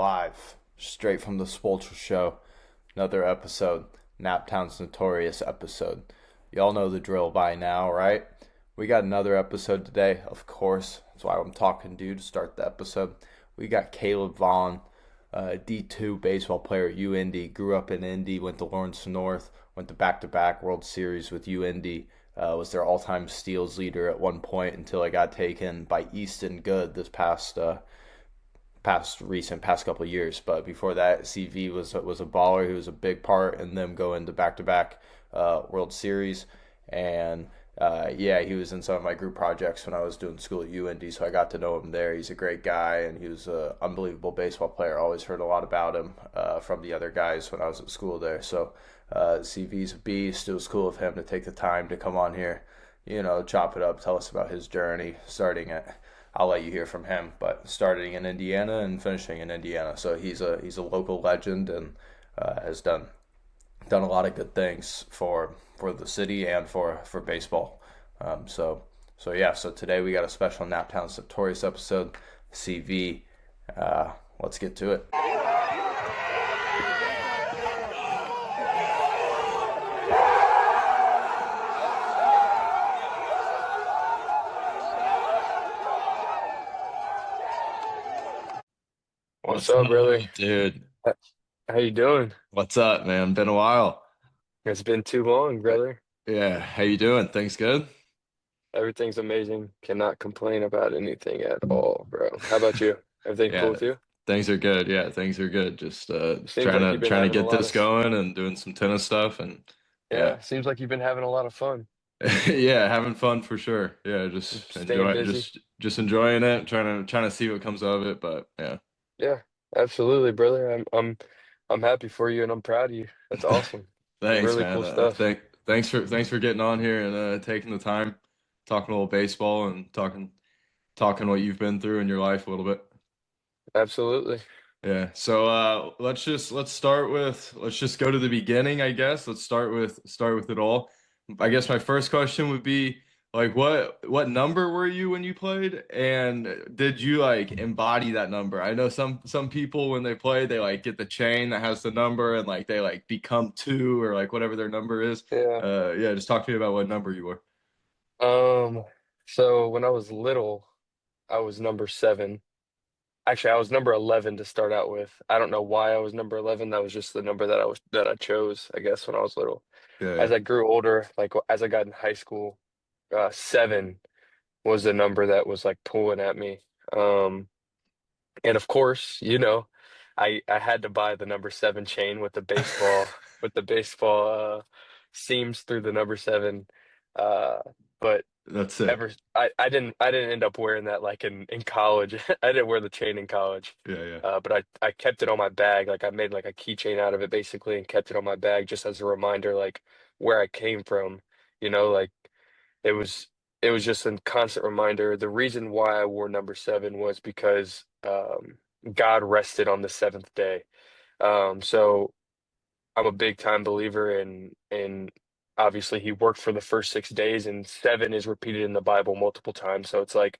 live, straight from the Spulture Show. Another episode, Naptown's Notorious episode. Y'all know the drill by now, right? We got another episode today, of course. That's why I'm talking to you to start the episode. We got Caleb Vaughn, D2 baseball player at UIndy. Grew up in Indy, went to Lawrence North, went to back-to-back World Series with UIndy. Was their all-time steals leader at one point until I got taken by Easton Good this past couple of years. But before that, CV was a baller. He was a big part in them going to back-to-back World Series. And he was in some of my group projects when I was doing school at UIndy, so I got to know him there. He's a great guy, and he was an unbelievable baseball player. Always heard a lot about him from the other guys when I was at school there. So CV's a beast. It was cool of him to take the time to come on here, chop it up, tell us about his journey, starting at, I'll let you hear from him, but starting in Indiana and finishing in Indiana. So he's a local legend and has done a lot of good things for the city and for baseball. So today we got a special Naptown Notorious episode. CV, let's get to it. What's up, brother? Dude? How you doing? What's up, man? Been a while. It's been too long, brother. Yeah, how you doing? Things good? Everything's amazing. Cannot complain about anything at all, bro. How about you? Everything cool Yeah, with you? things are good. Yeah, things are good. Just Seems trying like to you've been trying to having a get lot this of, going and doing some tennis stuff and yeah. yeah, seems like you've been having a lot of fun. Yeah, having fun for sure. Yeah, just Staying enjoy busy. just enjoying it, trying to see what comes of it, but yeah. Yeah, absolutely, brother. I'm happy for you and I'm proud of you. That's awesome. Thanks, Really man. cool stuff. Thanks for getting on here and taking the time, talking a little baseball and talking what you've been through in your life a little bit. Absolutely. Yeah. So let's just go to the beginning, I guess. Let's start with it all. I guess my first question would be like what number were you when you played? And did you like embody that number? I know some people when they play, they like get the chain that has the number and like they like become two or like whatever their number is. Yeah. Yeah, just talk to me about what number you were. Um, so when I was little, I was number 7. Actually, I was number 11 to start out with. I don't know why I was number 11. That was just the number that I chose, I guess, when I was little. Yeah, yeah. As I grew older, like as I got in high school, 7 was the number that was like pulling at me. Um, and of course, I had to buy the number 7 chain with the baseball seams through the number 7. Uh, but That's sick. I didn't end up wearing that like in college. I didn't wear the chain in college. Yeah, yeah. But I kept it on my bag. Like I made like a keychain out of it basically and kept it on my bag just as a reminder like where I came from. Like it was it was just a constant reminder. The reason why I wore number 7 was because God rested on the seventh day. So I'm a big time believer in obviously he worked for the first 6 days and 7 is repeated in the Bible multiple times. So it's like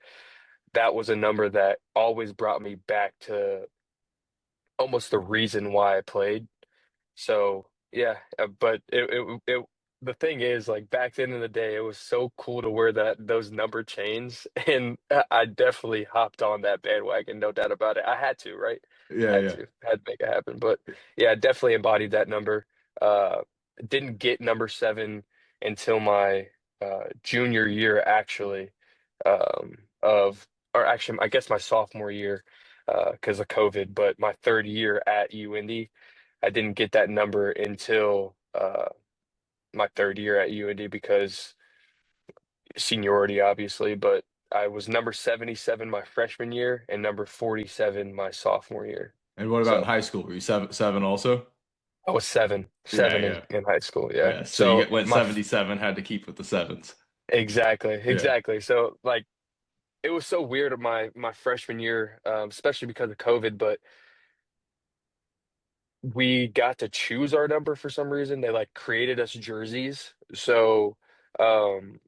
that was a number that always brought me back to almost the reason why I played. So yeah, but the thing is like back then in the day, it was so cool to wear those number chains, and I definitely hopped on that bandwagon, no doubt about it. I had to, right? Yeah, Had yeah. to, had to make it happen. But yeah, I definitely embodied that number. Uh, didn't get number 7 until my junior year, actually, of or actually, I guess my sophomore year, because of COVID. But my third year at UIndy. I didn't get that number until my third year at UIndy because seniority, obviously, but I was number 77 my freshman year and number 47 my sophomore year. And what about in So high school? Were you seven also? I was seven, Yeah, seven yeah. in high school. Yeah. Yeah, so So went 77, had to keep with the sevens. exactly, Yeah, exactly. So like it was so weird of my freshman year, especially because of COVID, but we got to choose our number for some reason. They like created us jerseys. So um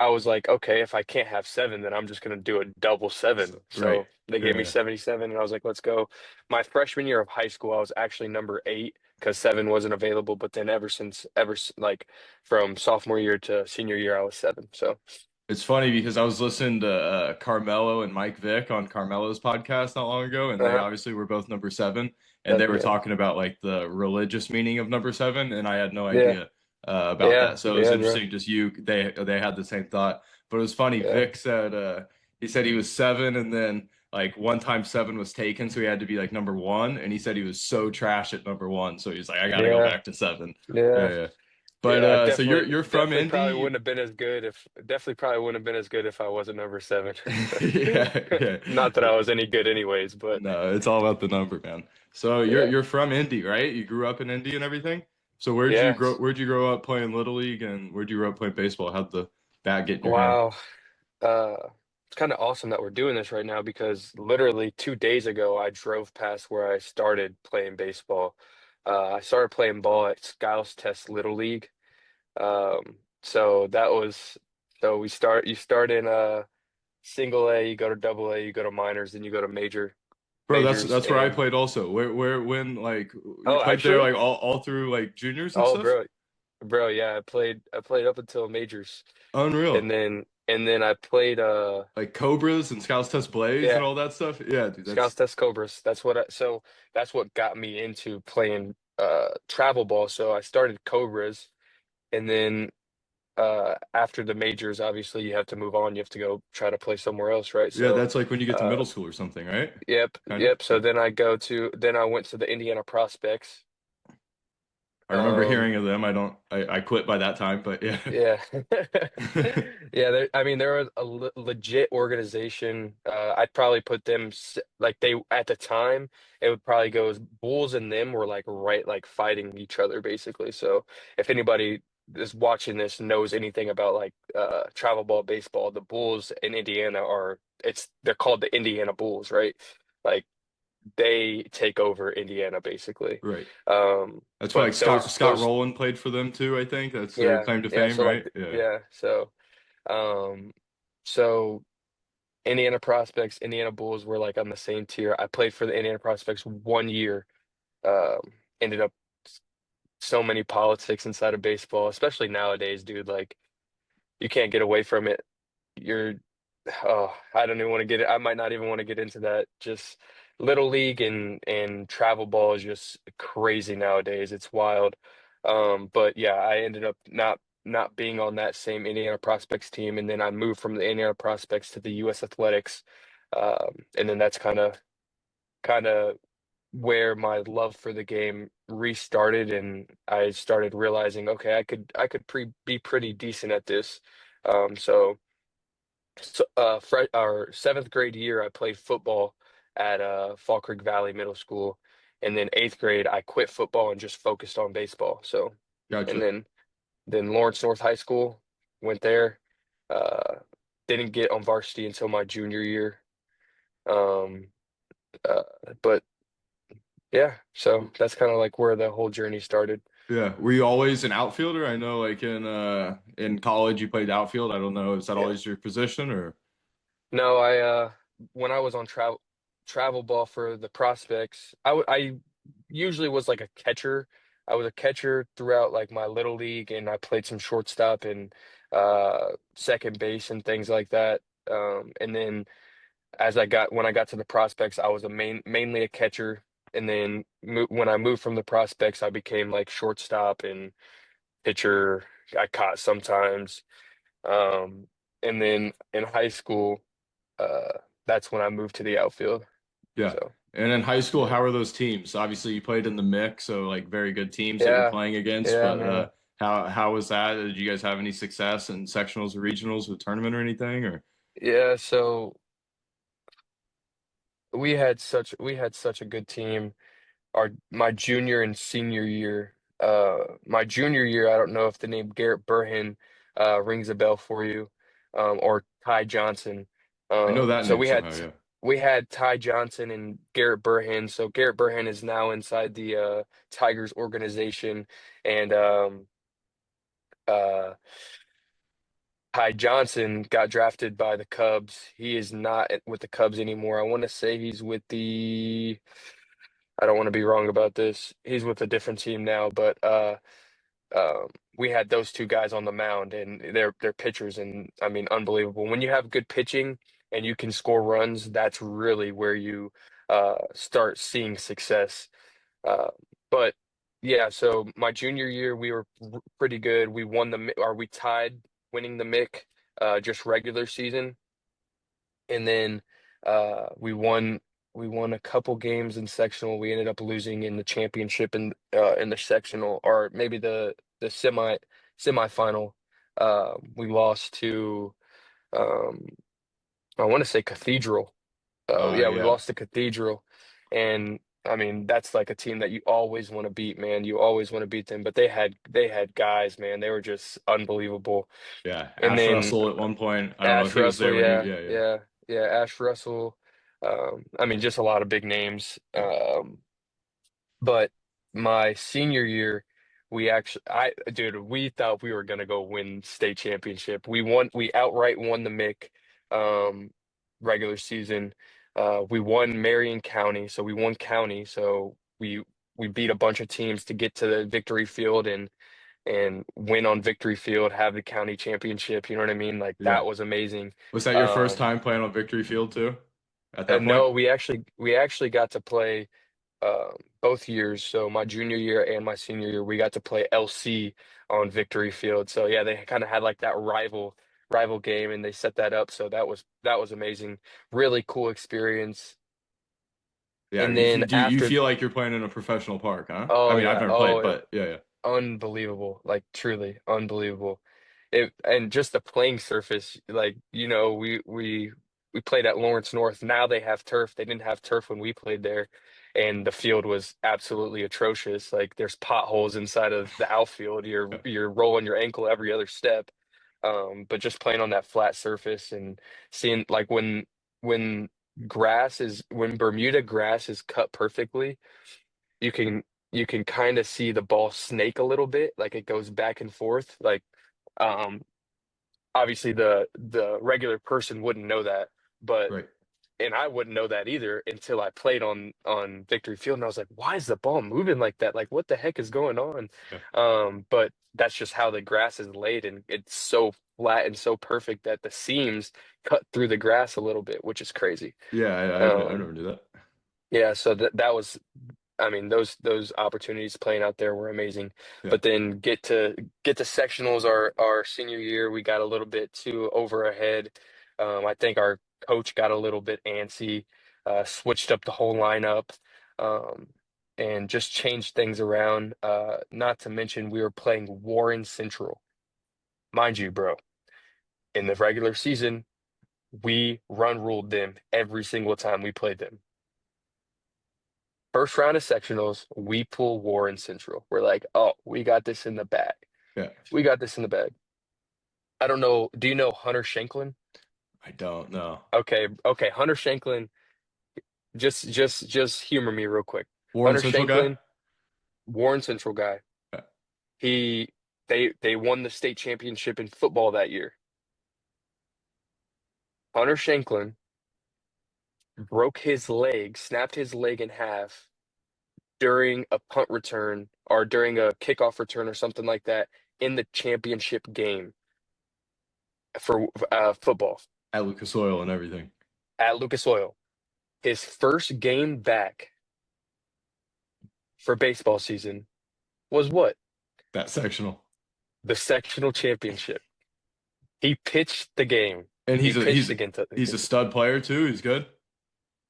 I was like, okay, if I can't have seven, then I'm just gonna do a double seven. Right. So they gave me Yeah. 77, and I was like, let's go. My freshman year of high school, I was actually number eight because seven wasn't available. But then like from sophomore year to senior year, I was seven. So It's funny because I was listening to Carmelo and Mike Vick on Carmelo's podcast not long ago, and they uh-huh. obviously were both number seven, and That they were yeah. talking about like the religious meaning of number seven, and I had no Yeah. idea about Yeah. that. So it was Yeah, bro. interesting. Just they had the same thought, but it was funny. Yeah. Vic said he said he was seven, and then like one time seven was taken, so he had to be like number one, and he said he was so trash at number one, so he's like, I got to go Yeah. back to seven. Yeah, Yeah. yeah. But Yeah, so you're from probably Indy. wouldn't have been as good if definitely probably wouldn't have been as good if I wasn't number seven. Yeah, yeah. Not that I was any good anyways, but No, it's all about the number, man. So yeah. you're from Indy, right? You grew up in Indy and everything. So Yeah. where'd you grow up playing Little League and where'd you grow up playing baseball? How'd the bat get in your hand? Wow. Uh it's kind of awesome that we're doing this right now because literally 2 days ago I drove past where I started playing baseball. I started playing ball at Skiles Test Little League. So that was so you start in single A, you go to double A, you go to minors, then you go to Bro, majors that's where I and played also. Where when like you oh, played there actually? like all through like juniors and Oh, stuff? bro, yeah, I played up until majors, Unreal. and then I played Like Cobras and Scouts Test Blaze and yeah, all that stuff. Yeah, dude, Skiles that's Test Cobras. That's what got me into playing travel ball. So I started Cobras, and then after the majors, obviously you have to move on. You have to go try to play somewhere else, right? yeah, So that's like when you get to uh, middle school or something, right? Kind of. yep. So then I went to the Indiana Prospects. I remember Um, hearing of them. I quit by that time, but yeah. Yeah. Yeah, I mean, there was a le legit organization. I'd probably put them like they at the time, it would probably go as Bulls and them were like right like fighting each other basically. So if anybody is watching this knows anything about like travel ball baseball, the Bulls in Indiana are they're called the Indiana Bulls, right? Like they take over Indiana basically. Right. Um, That's why like but Scott those Rowland played for them too, I think. That's their yeah, claim to yeah. fame, So like, right? Yeah. yeah. Um, so Indiana Prospects, Indiana Bulls were like on the same tier. I played for the Indiana Prospects 1 year. Um, ended up so many politics inside of baseball, especially nowadays, dude. Like you can't get away from it. You're, oh, I don't even want to get it. I might not even want to get into that. Just Little League and travel ball is just crazy nowadays. It's wild. But yeah, I ended up not being on that same Indiana Prospects team, and then I moved from the Indiana Prospects to the U.S. Athletics, and then that's kind of where my love for the game restarted, and I started realizing, okay, I could be pretty decent at this. So fre our seventh grade year, I played football at Fall Creek Valley Middle School, and then eighth grade, I quit football and just focused on baseball. So, and Gotcha. then Lawrence North High School, went there. Uh, didn't get on varsity until my junior year. Um, uh, but yeah, so that's kind of like where the whole journey started. Yeah. Were you always an outfielder? I know like in college you played outfield. I don't know, is that Yeah. always your position or No, when I was on travel ball for the prospects, I usually was like a catcher. I was a catcher throughout like my little league, and I played some shortstop and second base and things like that. And then when I got to the prospects, I was mainly a catcher. And then mo when I moved from the prospects, I became like shortstop and pitcher. I caught sometimes. Um, and then in high school, uh, that's when I moved to the outfield. yeah. So And in high school, yeah, how are those teams? Obviously you played in the mix, so like very good teams that you're yeah, playing against, yeah, but man. how was that? Did you guys have any success in sectionals or regionals with tournament or anything or Yeah, so we had such a good team. Our My junior and senior year. My junior year, I don't know if the name Garrett Burhan rings a bell for you, or Ty Johnson. I know that So name somehow, yeah. we had Ty Johnson and Garrett Burhan. So Garrett Burhan is now inside the Tigers organization, and uh, Ty Johnson got drafted by the Cubs. He is not with the Cubs anymore. I want to say he's with the, I don't want to be wrong about this. He's with a different team now, but um, we had those two guys on the mound, and they're pitchers, and I mean, unbelievable. When you have good pitching and you can score runs, that's really where you start seeing success. Uh, but yeah, so my junior year we were pretty good. We won or we tied winning the MIC just regular season, and then we won a couple games in sectional. We ended up losing in the championship in the sectional, or maybe the semifinal. We lost to um, I want to say Cathedral. Yeah, we Yeah. lost to Cathedral, and I mean that's like a team that you always want to beat, man. You always want to beat them, but they had guys, man. They were just unbelievable. Yeah. And Ash then Russell at one point. I don't know if Ash he was Russell, there when you, yeah, yeah, yeah. yeah, yeah. Ash Russell. I mean, just a lot of big names. Yeah. But my senior year, dude, we thought we were gonna go win state championship. We outright won the MIC, regular season. We won Marion County, so we won county. So we beat a bunch of teams to get to the victory field and win on victory field, have the county championship. You know what I mean? Like Yeah. that was amazing. Was that your first Um, time playing on Victory Field too? At that point? no, we actually got to play both years. So my junior year and my senior year, we got to play LC on Victory Field. So yeah, they kind of had like that rival game, and they set that up. So that was amazing. Really cool experience. Yeah. And then You after, feel like you're playing in a professional park, huh? I oh mean, I've yeah, never played, oh yeah. but yeah, yeah. Unbelievable, like truly unbelievable. It and just the playing surface, like we played at Lawrence North. Now they have turf. They didn't have turf when we played there, and the field was absolutely atrocious. Like there's potholes inside of the outfield. You're Yeah. you're rolling your ankle every other step. But just playing on that flat surface and seeing like when when Bermuda grass is cut perfectly, you can you can kind of see the ball snake a little bit, like it goes back and forth. Like um obviously the regular person wouldn't know that, but Right. and I wouldn't know that either until I played on Victory Field, and I was like, why is the ball moving like that? Like what the heck is going on? Yeah. But that's just how the grass is laid, and it's so flat and so perfect that the seams cut through the grass a little bit, which is crazy. Yeah, I Um never knew that. yeah, so that was, I mean, those opportunities playing out there were amazing. Yeah. But then get to sectionals our senior year, we got a little bit too over ahead. I think our coach got a little bit antsy, switched up the whole lineup, um, and just changed things around. Not to mention we were playing Warren Central, mind you, bro. In the regular season, we run ruled them every single time we played them. First round of sectionals, we pull Warren Central. We're like, oh, we got this in the bag. Yeah. We got this in the bag. I don't know. Do you know Hunter Shanklin? I don't know. Okay, okay. Hunter Shanklin, just humor me real quick. Warren Hunter Central guy? Shanklin, Warren Central guy. Yeah. He they won the state championship in football that year. Hunter Shanklin broke his leg, snapped his leg in half during a punt return or during a kickoff return or something like that in the championship game for football At Lucas Oil and everything. at Lucas Oil. His first game back for baseball season was what? That sectional. The sectional championship. He pitched the game. And He pitched he's a stud player too. He's good.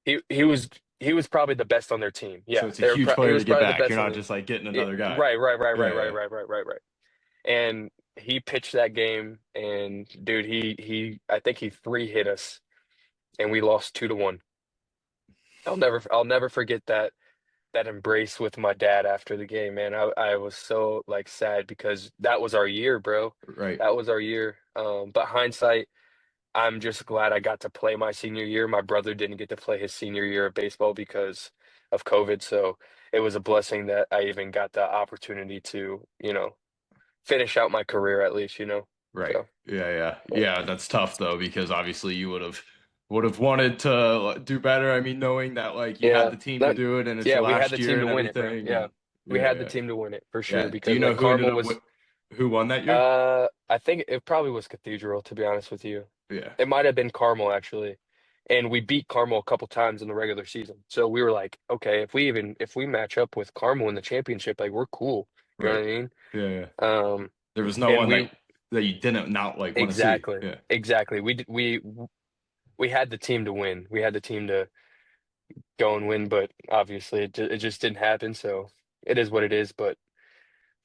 he was probably the best on their team. So Yeah, it's a huge he player to was get probably the back. You're best on not the just like getting yeah, another guy. right, right, right, right, Yeah, right, yeah. right, right, right, right. And he pitched that game, and dude, he I think he three hit us, and we lost 2-1. I'll never forget that embrace with my dad after the game, man. I was so like sad because that was our year, bro. Right. That was our year. But hindsight, I'm just glad I got to play my senior year. My brother didn't get to play his senior year of baseball because of COVID, so it was a blessing that I even got the opportunity to, finish out my career at least. Right. So Yeah. That's tough though, because obviously you would have wanted to do better. I mean, knowing that like you had yeah, the team to that do it and it's yeah, your we had last the year team to and win it, bro. everything, Yeah, and we had the yeah. team to win it for sure Yeah. Do you because know like who ended Carmel up was. who won that year? I think it probably was Cathedral, to be honest with you. Yeah. It might have been Carmel actually. And we beat Carmel a couple times in the regular season. So we were like, okay, if we match up with Carmel in the championship, like we're cool. You know Right. what I mean? Yeah. Um, There was no and one we that you didn't not like want to see. exactly, Yeah. exactly. We had the team to win. We had the team to go and win, but obviously it just didn't happen. So it is what it is. But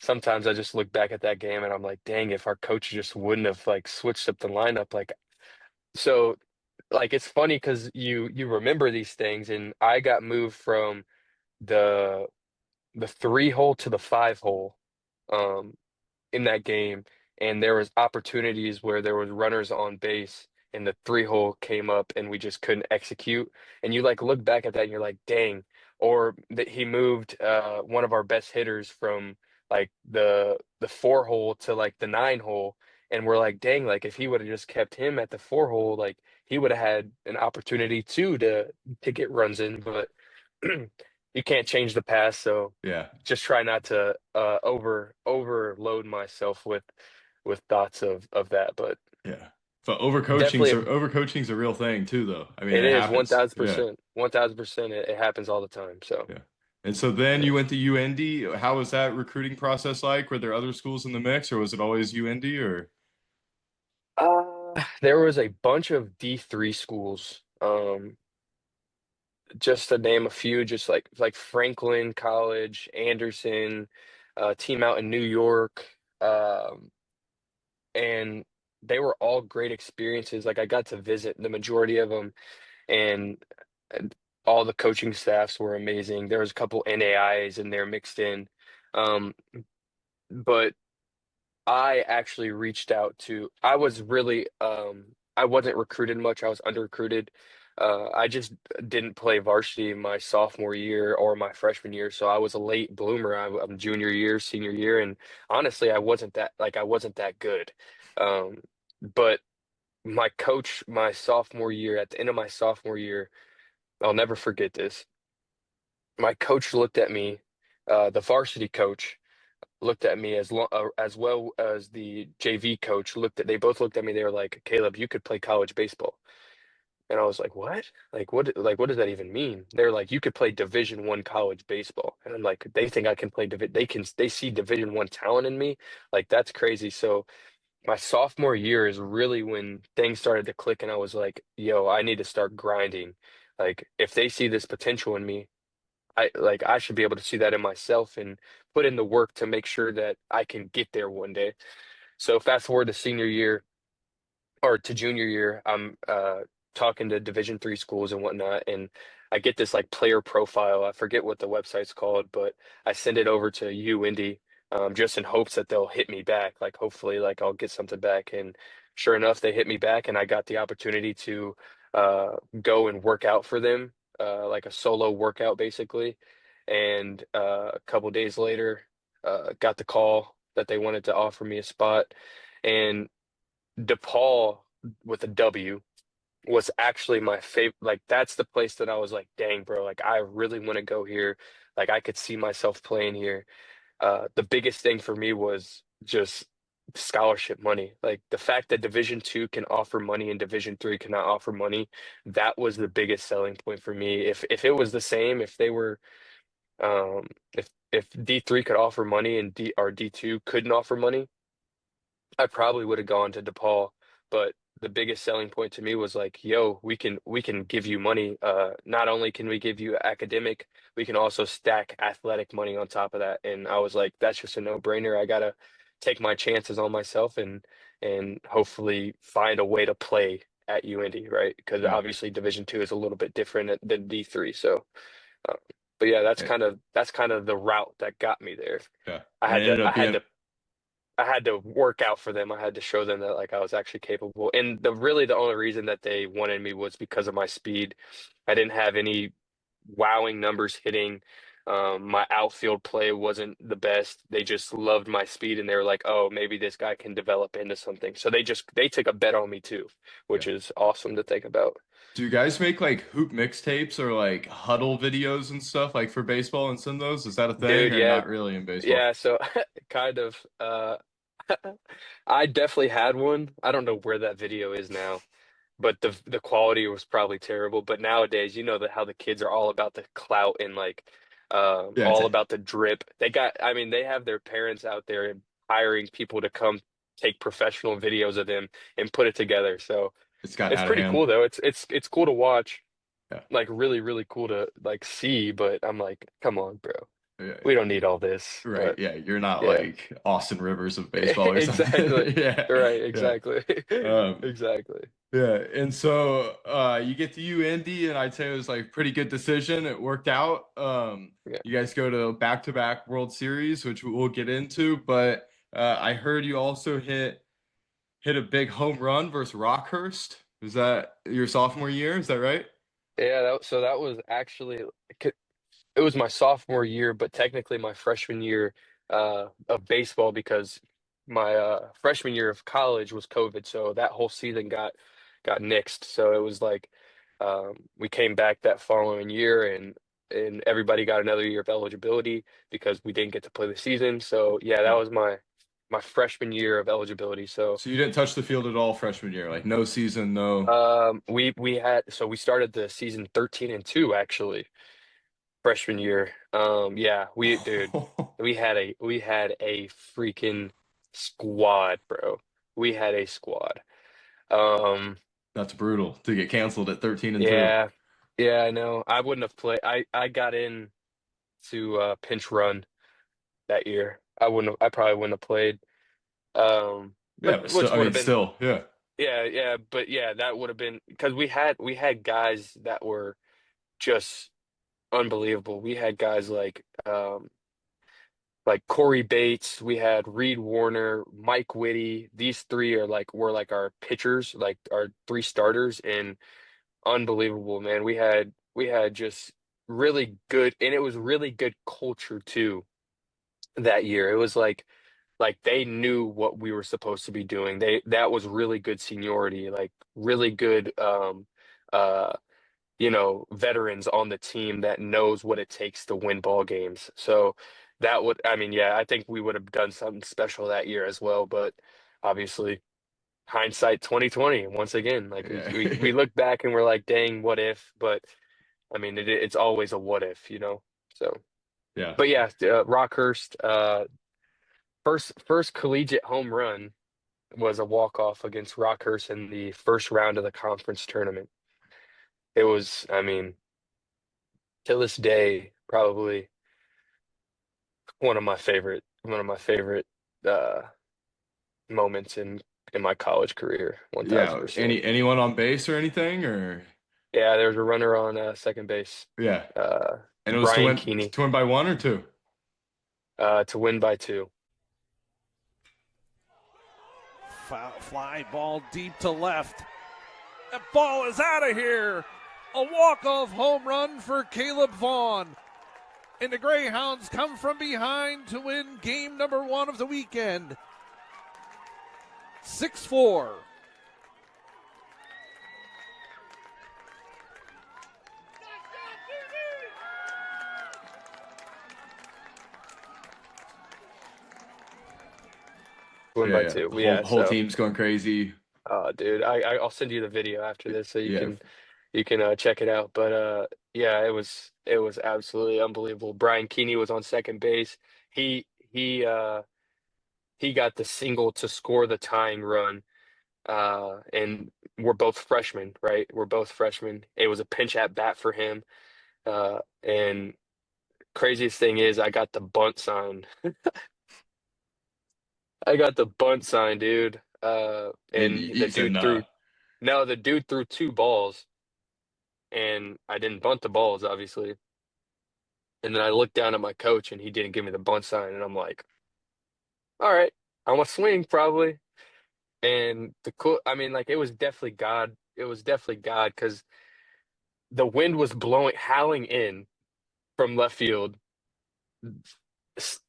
sometimes I just look back at that game and I'm like, dang, if our coach just wouldn't have like switched up the lineup, like so like it's funny because you remember these things, and I got moved from the the 3 hole to the 5 hole um in that game, and there was opportunities where there was runners on base and the 3 hole came up and we just couldn't execute, and you like look back at that and you're like dang, or that he moved one of our best hitters from like the 4 hole to like the 9 hole, and we're like dang, like if he would have just kept him at the 4 hole, like he would have had an opportunity too to get runs in, but you can't change the past, so Yeah. just try not to overload myself with thoughts of that. But Yeah. But definitely overcoaching's a real thing too, though. I mean, it it is happens. Yeah. 1000%. 1000% it happens all the time. So Yeah. And so then yeah. you went to UIndy. How was that recruiting process like? Were there other schools in the mix, or was it always UIndy? Or There was a bunch of D3 schools. Just to name a few, just like Franklin College, Anderson, team out in New York. And they were all great experiences. Like I got to visit the majority of them, and and all the coaching staffs were amazing. There was a couple NAIs in there mixed in. Um, but I actually reached out to, I was really, I wasn't recruited much. I was under recruited. I just didn't play varsity my sophomore year or my freshman year. So I was a late bloomer. I'm junior year, senior year. And honestly, I wasn't that good. Um, but my coach, my sophomore year, at the end of my sophomore year, I'll never forget this. My coach looked at me, the varsity coach looked at me as well as the JV coach they both looked at me. They were like, Caleb, you could play college baseball. And I was like, what? Like what does that even mean? They're like, you could play Division 1 college baseball. And I'm like, they think I can play they see Division 1 talent in me. Like that's crazy. So my sophomore year is really when things started to click and I was like, yo, I need to start grinding. Like if they see this potential in me, I should be able to see that in myself and put in the work to make sure that I can get there one day. So fast forward to senior year or to junior year, I'm talking to Division 3 schools and whatnot, and I get this like player profile. I forget what the website's called, but I send it over to UIndy, just in hopes that they'll hit me back. Like hopefully, like I'll get something back. And sure enough, they hit me back, and I got the opportunity to go and work out for them, like a solo workout basically. And a couple days later, got the call that they wanted to offer me a spot. And DePaul with a W was actually my favorite. Like that's the place that I was like, dang, bro, like I really want to go here. Like I could see myself playing here. The biggest thing for me was just scholarship money. Like the fact that Division 2 can offer money and Division 3 cannot offer money, that was the biggest selling point for me. If it was the same, if they were if D3 could offer money and D2 couldn't offer money, I probably would have gone to DePaul, but the biggest selling point to me was like, yo, we can give you money. Not only can we give you academic, we can also stack athletic money on top of that. And I was like, that's just a no-brainer. I gotta take my chances on myself and hopefully find a way to play at UIndy, right? Because yeah. obviously Division 2 is a little bit different than D3. So, uh, but yeah, Eh, that's kind of the route that got me there. yeah. I And it had to ended I up had being to I had to work out for them. I had to show them that like I was actually capable. And the only reason that they wanted me was because of my speed. I didn't have any wowing numbers hitting. My outfield play wasn't the best. They just loved my speed and they were like, "Oh, maybe this guy can develop into something." So they took a bet on me too, which Yeah. is awesome to think about. Do you guys make like hoop mixtapes or like huddle videos and stuff like for baseball and send those? Is that a thing Dude, or yeah, not really in baseball? yeah, so kind of I definitely had one. I don't know where that video is now, but the quality was probably terrible. But nowadays, you know how the kids are all about the clout and like Yeah, all about the drip. I mean, they have their parents out there hiring people to come take professional videos of them and put it together. So it's gotten it's out of pretty hand. cool though. It's cool to watch, Yeah. like really, really cool to like see, but I'm like, come on, bro. Yeah. We don't need all this. Right. But Yeah. You're not yeah. like Austin Rivers of baseball or Exactly. something. Yeah. Right, Yeah. exactly. Um, Exactly. yeah. And so you get to UIndy and I'd say it was like pretty good decision. It worked out. Yeah. You guys go to back-to-back World Series, which we'll get into, but I heard you also hit a big home run versus Rockhurst. Was that your sophomore year? Is that right? Yeah, so that was actually it was my sophomore year, but technically my freshman year of baseball because my freshman year of college was COVID, so that whole season got nixed. So it was like we came back that following year and everybody got another year of eligibility because we didn't get to play the season. So yeah, that Yeah. was my freshman year of eligibility. So So you didn't touch the field at all freshman year, like no season, no. we started the season 13-2 actually freshman year. Yeah, we had a freaking squad, bro. We had a squad. Um, That's brutal to get canceled at 13-2. yeah, yeah, I know. I wouldn't have played. I got in to pinch run that year. I probably wouldn't have played. Yeah, But but still, which I would mean, have been still, yeah. yeah, but yeah, that would have been because we had guys that were just unbelievable. We had guys like Corey Bates, we had Reed Warner, Mike Whitty. These three were like our pitchers, like our three starters, and unbelievable, man. We had just really good, and it was really good culture too that year. It was like they knew what we were supposed to be doing. That was really good seniority, like really good uh veterans on the team that knows what it takes to win ball games. So I mean, yeah, I think we would have done something special that year as well. But obviously, hindsight 2020, once again, like Yeah. we look back and we're like, dang, what if? But I mean, it's always a what if, you know? So, Yeah. but yeah, Rockhurst, first collegiate home run was a walk-off against Rockhurst in the first round of the conference tournament. It was, I mean, to this day, probably one of my favorite uh moments in my college career, Yeah. 1000%. Anyone on base or anything or Yeah, there was a runner on second base, yeah. uh And it was Brian Keeney, to win by one or two. to win by two. Fly ball deep to left. That ball is out of here. A walk-off home run for Caleb Vaughn. And the Greyhounds come from behind to win game number 1 of the weekend. 6-4. Win Yeah, by yeah. two. The whole Yeah, whole so team's going crazy. dude, I'll send you the video after this so Yeah. you can check it out. But yeah, it was absolutely unbelievable. Brian Keeney was on second base. He he uh he got the single to score the tying run. And we're both freshmen, right? We're both freshmen. It was a pinch at bat for him. And craziest thing is I got the bunt sign. I got the bunt sign, dude. And And you said nah. the dude threw two balls and I didn't bunt the balls, obviously. And then I looked down at my coach and he didn't give me the bunt sign. And I'm like, all right, I'm gonna swing probably. And I mean, like it was definitely God. It was definitely God because the wind was blowing, howling in from left field.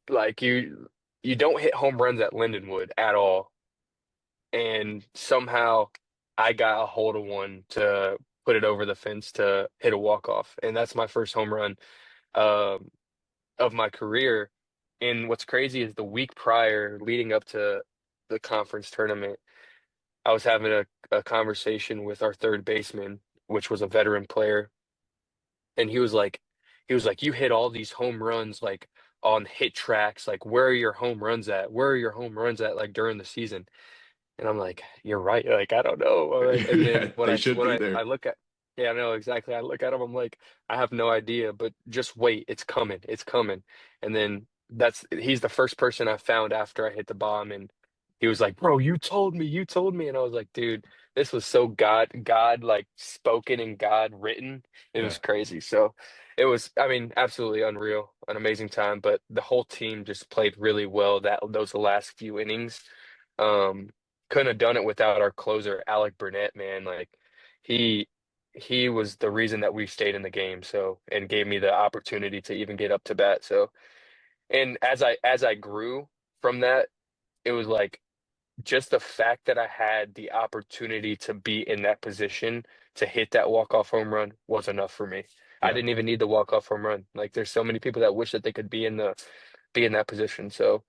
like you don't hit home runs at Lindenwood at all, and somehow I got a hold of one to put it over the fence to hit a walk off, and that's my first home run um, of my career. And what's crazy is the week prior, leading up to the conference tournament, I was having a conversation with our third baseman, which was a veteran player, and he was like, you hit all these home runs like on hit tracks, like where are your home runs at? Where are your home runs at like during the season? And I'm like, you're right. Like, I don't know. And Yeah, then when they I should when be I there. look at, yeah, I know exactly. I look at him. I'm like, I have no idea, but just wait. It's coming. It's coming. And then he's the first person I found after I hit the bomb, and he was like, bro, you told me, you told me. And I was like, dude, this was so God like spoken and God written. It Yeah. was crazy. So it was, I mean, absolutely unreal, an amazing time. But the whole team just played really well those last few innings. Um, couldn't have done it without our closer, Alec Burnett, man. Like he he was the reason that we stayed in the game, so and gave me the opportunity to even get up to bat. So and as I grew from that, it was like just the fact that I had the opportunity to be in that position to hit that walk-off home run was enough for me. I Yeah. didn't even need the walk-off home run. Like there's so many people that wish that they could be in that position. So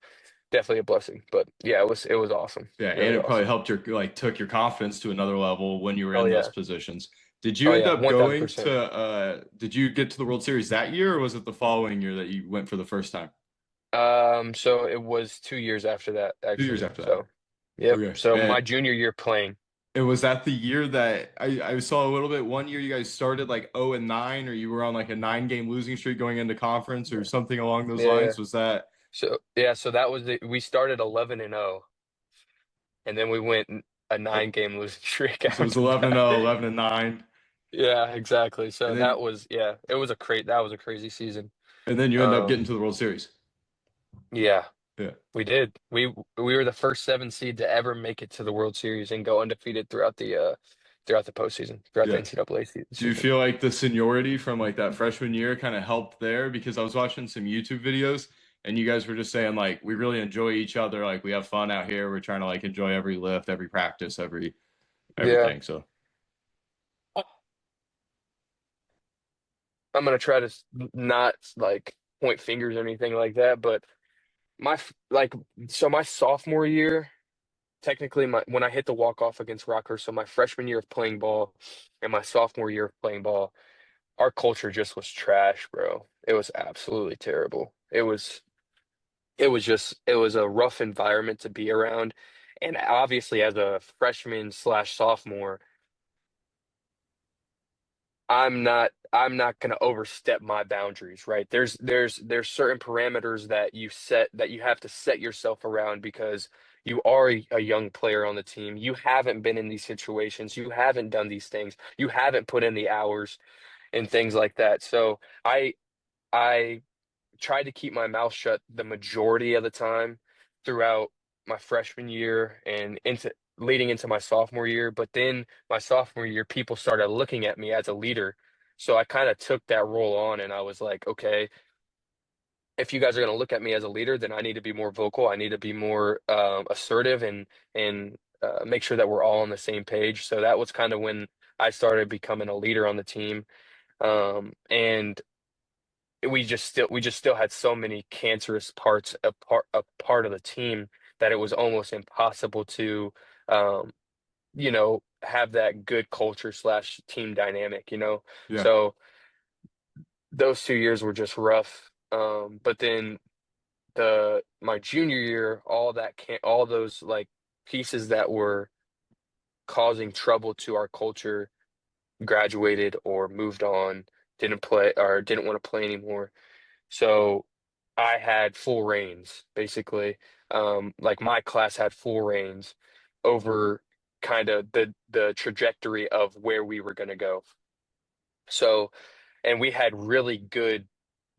definitely a blessing. But yeah, it was awesome. Yeah, and Really it probably awesome. helped your like took your confidence to another level when you were Oh in those yeah. positions. Did Oh you end yeah, up going 1000%. to did you get to the World Series that year or was it the following year that you went for the first time? So it was 2 years after that, 2 years actually. after that. So yep. Okay. So my junior year playing. And was that the year that I saw a little bit one year you guys started like 0 and 9 or you were on like a 9 game losing streak going into conference or something along those Yeah, yeah. lines? Was that So yeah, so that was we started 11-0, and then we went a uh, 9 game losing streak so it was after 11 and that. 0, 11 and 9 Yeah, exactly. and So then it was that was a crazy season. you end up Um getting to the World Series. yeah, Yeah. we did. We were the first 7 seed to ever make it to the World Series and go undefeated throughout the postseason, throughout the Yeah. NCAA Do you season. feel like the seniority from like that freshman year kind of helped there? Because I was watching some YouTube videos and you guys were just saying like we really enjoy each other, like we have fun out here. We're trying to like enjoy every lift, every practice, Yeah. everything. So I'm gonna try to not like point fingers or anything like that, but like so my sophomore year, technically my when I hit the walk off against Rocker, so my freshman year of playing ball and my sophomore year of playing ball, our culture just was trash, bro. It was absolutely terrible. It was a rough environment to be around, and obviously as a freshman slash sophomore. I'm not going to overstep my boundaries, right? There's certain parameters that you have to set yourself around because you are a young player on the team. You haven't been in these situations. You haven't done these things. You haven't put in the hours and things like that. So I tried to keep my mouth shut the majority of the time throughout my freshman year and into leading into my sophomore year. But then my sophomore year, people started looking at me as a leader. So I kind of took that role on and I was like, okay, if you guys are going to look at me as a leader, then I need to be more vocal. I need to be more assertive and make sure that we're all on the same page. So that was kind of when I started becoming a leader on the team. And we just still had so many cancerous parts a part of the team that it was almost impossible to um have that good culture slash team dynamic. yeah, So those 2 years were just rough. But then my junior year, all those like pieces that were causing trouble to our culture graduated or moved on, didn't play or didn't want to play anymore. So I had full reins, basically. Like my class had full reins over kind of the trajectory of where we were going to go. So, and we had really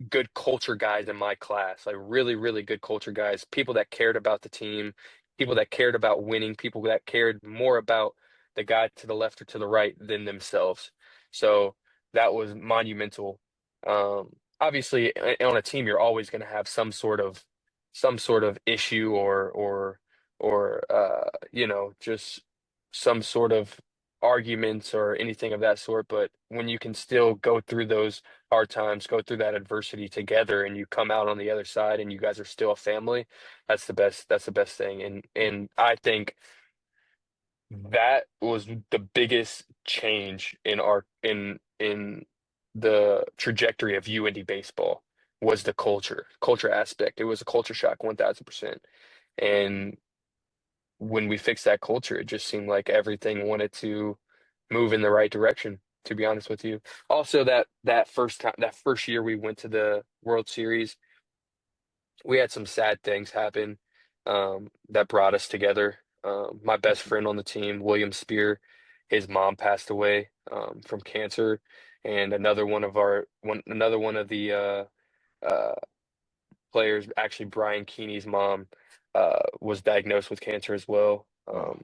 good culture guys in my class, like really, really good culture guys, people that cared about the team, people that cared about winning, people that cared more about the guy to the left or to the right than themselves. So that was monumental. Um, obviously on a team you're always going to have some sort of issue or just some sort of arguments or anything of that sort. But when you can still go through those hard times, go through that adversity together, and you come out on the other side and you guys are still a family, that's the best thing. And I think that was the biggest change in the trajectory of UIndy baseball was the culture aspect. It was a culture shock, 1000%. And when we fixed that culture, it just seemed like everything wanted to move in the right direction, to be honest with you. Also, that first year we went to the World Series, we had some sad things happen that brought us together. My best friend on the team, William Spear, his mom passed away from cancer, and another one of the uh, players, actually Brian Keeney's mom, was diagnosed with cancer as well. Oh,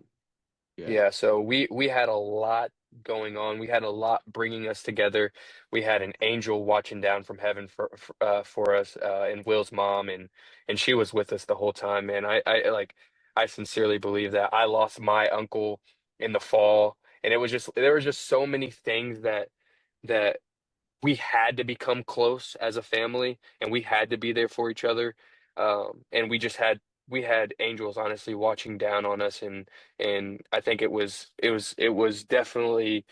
yeah. Yeah, so we had a lot going on. We had a lot bringing us together. We had an angel watching down from heaven for us, and Will's mom, and she was with us the whole time, man. I sincerely believe that. I lost my uncle in the fall, and there was just so many things that we had to become close as a family, and we had to be there for each other. And we had angels honestly watching down on us, and I think it was definitely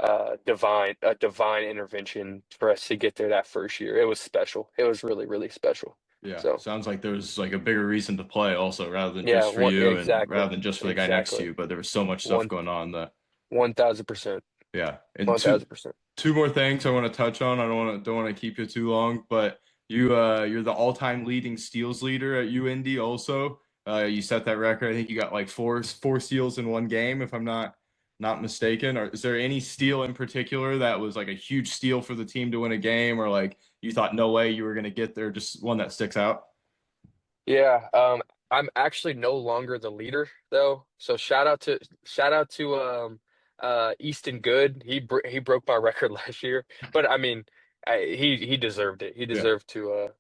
a divine intervention for us to get there that first year. It was special. It was really, really special. Yeah, So sounds like there was like a bigger reason to play also, rather than yeah, just for you and exactly, rather than just for the guy next to exactly. you, but there was so much stuff One going on that 1000%, yeah. And one thousand percent. two more things I want to touch on. I don't want to keep you too long, but you're the all-time leading steals leader at UIndy also. You set that record. I think you got like four steals in one game, if I'm not mistaken. Or is there any steal in particular that was like a huge steal for the team to win a game, or like you thought no way you were going to get there, just one that sticks out? Yeah, I'm actually no longer the leader though. So shout out to Easton Good. He broke my record last year. But I mean, he deserved it. He Yeah. deserved to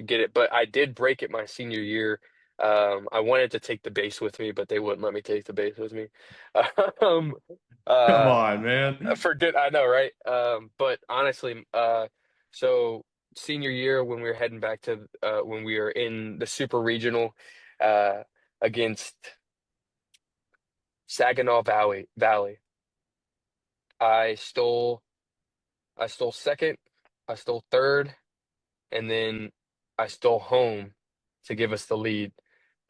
get it. But I did break it my senior year. I wanted to take the base with me, but they wouldn't let me take the base with me. Um, Come uh, on, man. for good, I know, right? But honestly, so senior year when we were heading back to when we were in the super regional uh against Saginaw Valley, I stole I stole second, I stole third, and then I stole home to give us the lead.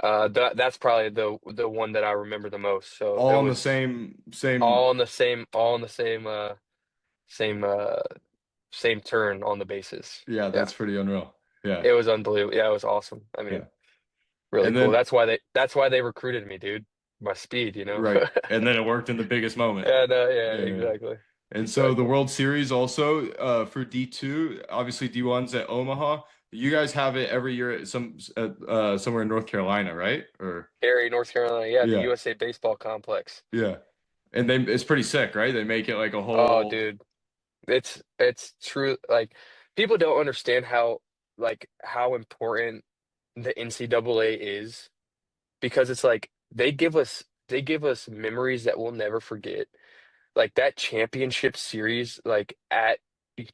That's probably the one that I remember the most. So it All in the was same. all in the same turn on the bases. Yeah, Yeah. that's pretty unreal. Yeah. It was unbelievable. Yeah, it was awesome. I Yeah. mean, really And cool. then That's why they recruited me, dude. My speed. right. And then it worked in the biggest moment. Yeah, no, yeah, Yeah. Yeah. exactly. And so the Exactly. World Series also for D2, obviously D1's at Omaha. You guys have it every year at somewhere in North Carolina, right? Or Cary, North Carolina. Yeah, the yeah. USA Baseball Complex. Yeah. And then it's pretty sick, right? They make it like a Oh, whole dude. It's true. Like people don't understand how important the NCAA is because it's like they give us memories that we'll never forget. Like that championship series, like at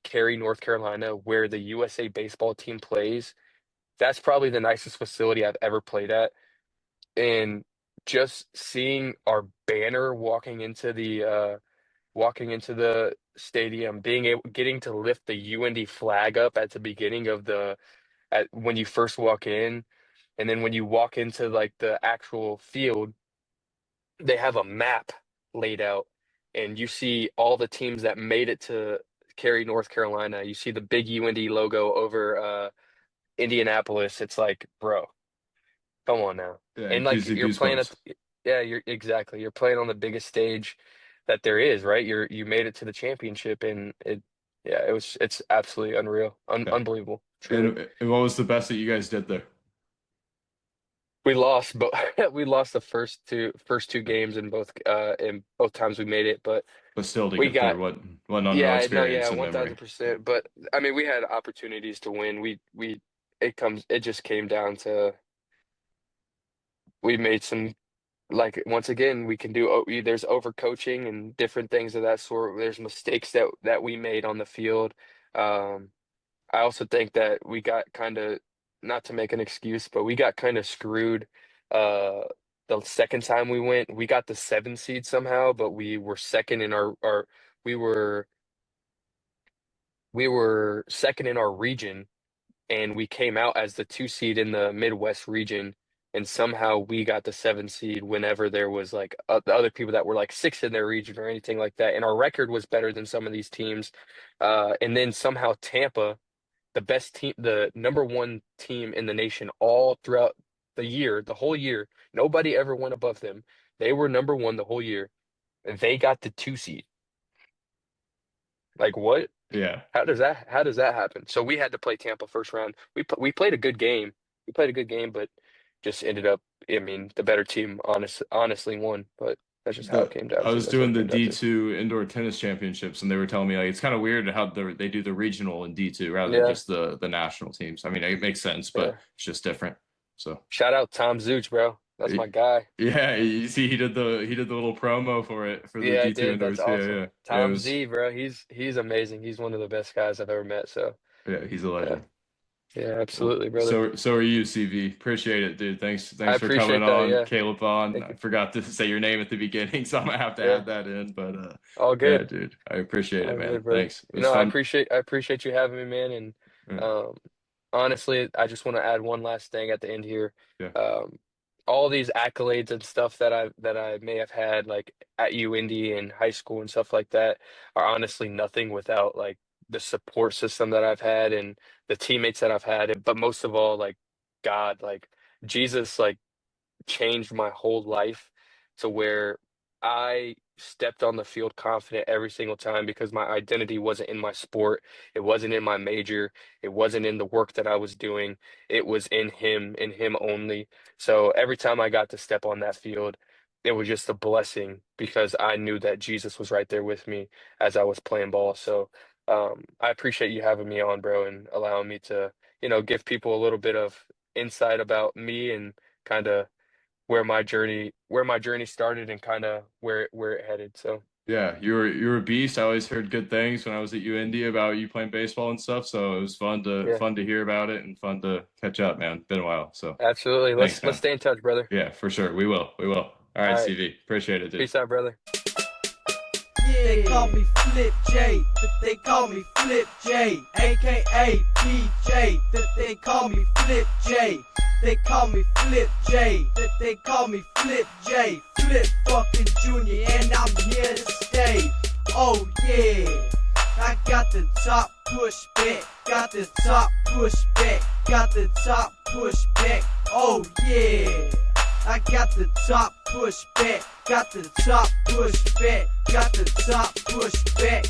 Cary, North Carolina, where the USA baseball team plays, that's probably the nicest facility I've ever played at. And just seeing our banner walking into the stadium, getting to lift the UIndy flag up at the beginning of the at when you first walk in, and then when you walk into like the actual field, they have a map laid out, and you see all the teams that made it to Cary, North Carolina. You see the big UIndy logo over Indianapolis. It's like, bro, come on now. yeah, And it like gives you you're playing goosebumps. at, yeah, you're exactly. You're playing on the biggest stage that there is, right? You made it to the championship, and yeah, it's absolutely unreal, Yeah. unbelievable, truly. And what was the best that you guys did there? We lost, but we lost the first two games in both times we made it. But But still to we get got through, what an unreal yeah, no, yeah, experience and memory. 1000%. But I mean, we had opportunities to win. It just came down to we made some like once again we can do there's overcoaching and different things of that sort. There's mistakes that we made on the field. Um, I also think that we got kind of, not to make an excuse, but we got kind of screwed. Uh, the second time we went, we got the 7 seed somehow, but we were second in our we were we were second in our region, and we came out as the 2 seed in the Midwest region. And somehow we got the 7 seed whenever there was like the other people that were like six in their region or anything like that. And our record was better than some of these teams. And then somehow Tampa, the best team, the number one team in the nation all throughout the year, the whole year. Nobody ever went above them. They were number one the whole year. They got the 2 seed. Like what? Yeah. How does that happen? So we had to play Tampa first round. We played a good game. We played a good game, but just ended up. I mean, the better team honestly won. But that's just how it came down I to. was That's what doing it the came down to. D2 indoor tennis championships, and they were telling me like it's kind of weird how they do the regional in D2 rather than Yeah, just the national teams. I mean, it makes sense, but yeah. it's just different. So Shout out Tom Zuch, bro. That's my guy. yeah, you see, he did the little promo for the Yeah, I D2 did. That's indoors. Yeah, awesome. yeah, yeah. It Tom was Z, bro. He's amazing. He's one of the best guys I've ever met. So yeah, he's a yeah, legend. yeah, Well, absolutely, brother. so are you, CV. Appreciate it, dude. I Thanks for coming appreciate that. on, Yeah, Caleb Vaughn. thank I you. forgot to say your name at the beginning, so I'm gonna have to Yeah, add that in. But all yeah, good. dude, I appreciate it, All man. good, brother. Thanks. It was fun. I appreciate you having me, man. And Yeah, um, honestly, I just want to add one last thing at the end here. yeah, Um, all these accolades and stuff that I may have had like at UIndy and high school and stuff like that are honestly nothing without like the support system that I've had and the teammates that I've had. But most of all, like God, like Jesus, like changed my whole life to where I stepped on the field confident every single time because my identity wasn't in my sport. It wasn't in my major. It wasn't in the work that I was doing. It was in Him only. So every time I got to step on that field, it was just a blessing because I knew that Jesus was right there with me as I was playing ball. So I appreciate you having me on, bro, and allowing me to, give people a little bit of insight about me and kind of where my journey started and kind of where it headed. So yeah. You were a beast. I always heard good things when I was at UIndy about you playing baseball and stuff. So it was yeah, fun to hear about it and fun to catch up, man. Been a while. So absolutely. Let's thanks, let's man. stay in touch, brother. Yeah, for sure. We will. We will. All All right, right. CV. Appreciate it, dude. Peace out, brother. They call me Flip J, they call me Flip J, aka PJ, they call me Flip J, they call me Flip J, they call me Flip J, Flip fucking Junior, and I'm here to stay. Oh yeah, I got the top push back, got the top push back, got the top push back. Oh yeah. I got the top push back, got the top push back, got the top push back.